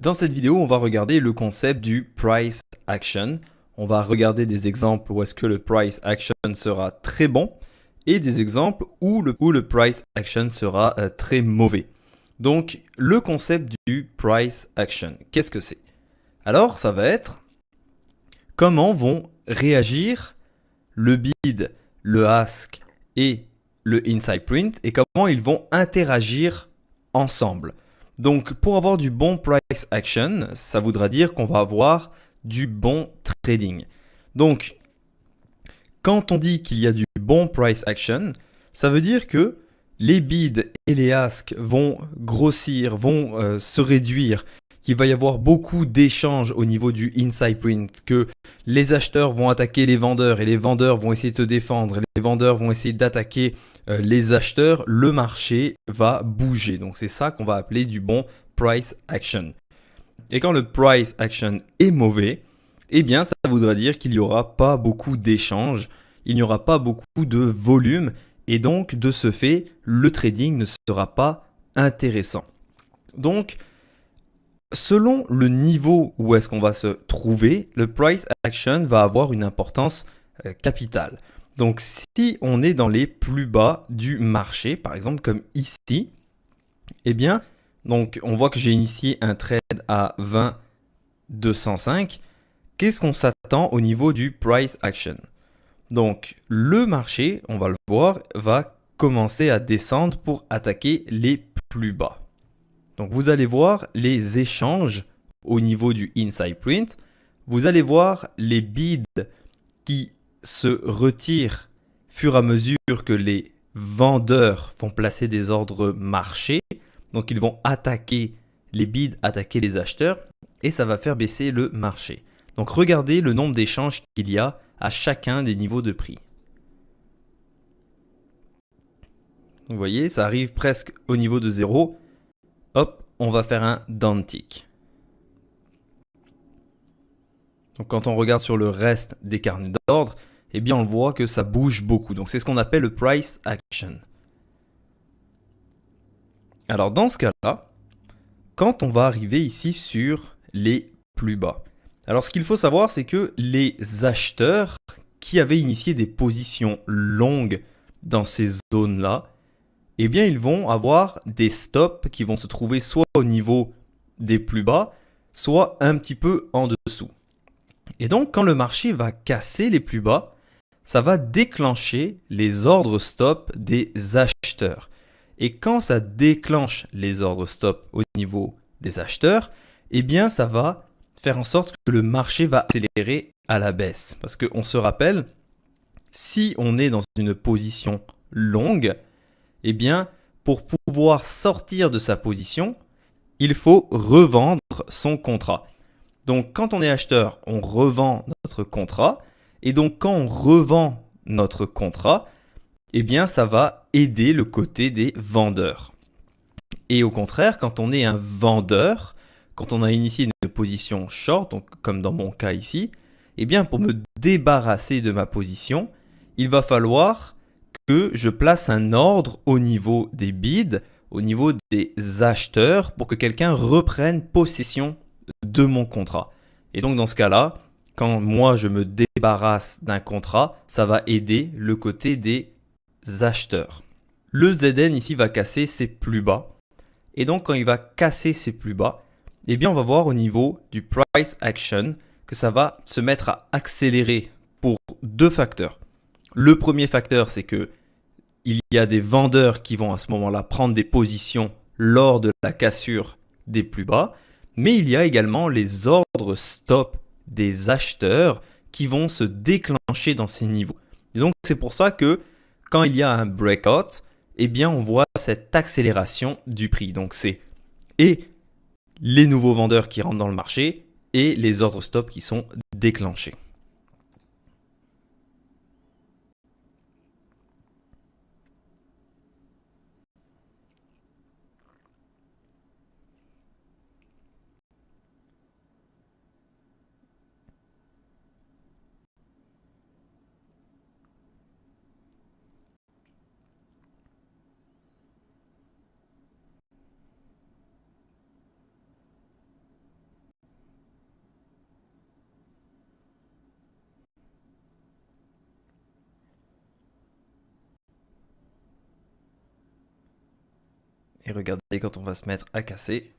Dans cette vidéo, on va regarder le concept du price action. On va regarder des exemples où est-ce que le price action sera très bon et des exemples où le price action sera très mauvais. Donc, le concept du price action, qu'est-ce que c'est? Alors, ça va être comment vont réagir le bid, le ask et le inside print et comment ils vont interagir ensemble. Donc, pour avoir du bon price action, ça voudra dire qu'on va avoir du bon trading. Donc, quand on dit qu'il y a du bon price action, ça veut dire que les bids et les asks vont grossir, vont se réduire, qu'il va y avoir beaucoup d'échanges au niveau du inside print, que les acheteurs vont attaquer les vendeurs et les vendeurs vont essayer de se défendre, et les vendeurs vont essayer d'attaquer les acheteurs, le marché va bouger. Donc c'est ça qu'on va appeler du bon price action. Et quand le price action est mauvais, eh bien ça voudra dire qu'il n'y aura pas beaucoup d'échanges, il n'y aura pas beaucoup de volume et donc de ce fait, le trading ne sera pas intéressant. Donc, selon le niveau où est-ce qu'on va se trouver, le price action va avoir une importance capitale. Donc si on est dans les plus bas du marché, par exemple comme ici, eh bien, donc on voit que j'ai initié un trade à 20,205. Qu'est-ce qu'on s'attend au niveau du price action? Donc le marché, on va le voir, va commencer à descendre pour attaquer les plus bas. Donc vous allez voir les échanges au niveau du inside print. Vous allez voir les bids qui se retirent fur et à mesure que les vendeurs vont placer des ordres marchés. Donc ils vont attaquer les bids, attaquer les acheteurs et ça va faire baisser le marché. Donc regardez le nombre d'échanges qu'il y a à chacun des niveaux de prix. Vous voyez, ça arrive presque au niveau de 0. Hop, on va faire un downtick. Donc quand on regarde sur le reste des carnets d'ordre, eh bien on voit que ça bouge beaucoup. Donc c'est ce qu'on appelle le price action. Alors dans ce cas-là, quand on va arriver ici sur les plus bas, alors ce qu'il faut savoir, c'est que les acheteurs qui avaient initié des positions longues dans ces zones-là, eh bien ils vont avoir des stops qui vont se trouver soit au niveau des plus bas, soit un petit peu en dessous. Et donc quand le marché va casser les plus bas, ça va déclencher les ordres stop des acheteurs. Et quand ça déclenche les ordres stop au niveau des acheteurs, eh bien ça va faire en sorte que le marché va accélérer à la baisse. Parce qu'on se rappelle, si on est dans une position longue, eh bien pour pouvoir sortir de sa position, il faut revendre son contrat. Donc quand on est acheteur, on revend notre contrat. Et donc quand on revend notre contrat, eh bien ça va aider le côté des vendeurs. Et au contraire, quand on est un vendeur, quand on a initié une position short, donc comme dans mon cas ici, eh bien pour me débarrasser de ma position, il va falloir que je place un ordre au niveau des bids, au niveau des acheteurs, pour que quelqu'un reprenne possession de mon contrat. Et donc dans ce cas-là, quand moi je me débarrasse d'un contrat, ça va aider le côté des acheteurs. Le ZN ici va casser ses plus bas. Et donc quand il va casser ses plus bas, eh bien on va voir au niveau du price action que ça va se mettre à accélérer pour deux facteurs. Le premier facteur, c'est que il y a des vendeurs qui vont à ce moment-là prendre des positions lors de la cassure des plus bas, mais il y a également les ordres stop des acheteurs qui vont se déclencher dans ces niveaux. Et donc c'est pour ça que quand il y a un breakout, eh bien on voit cette accélération du prix. Donc c'est et les nouveaux vendeurs qui rentrent dans le marché et les ordres stop qui sont déclenchés. Et regardez, quand on va se mettre à casser,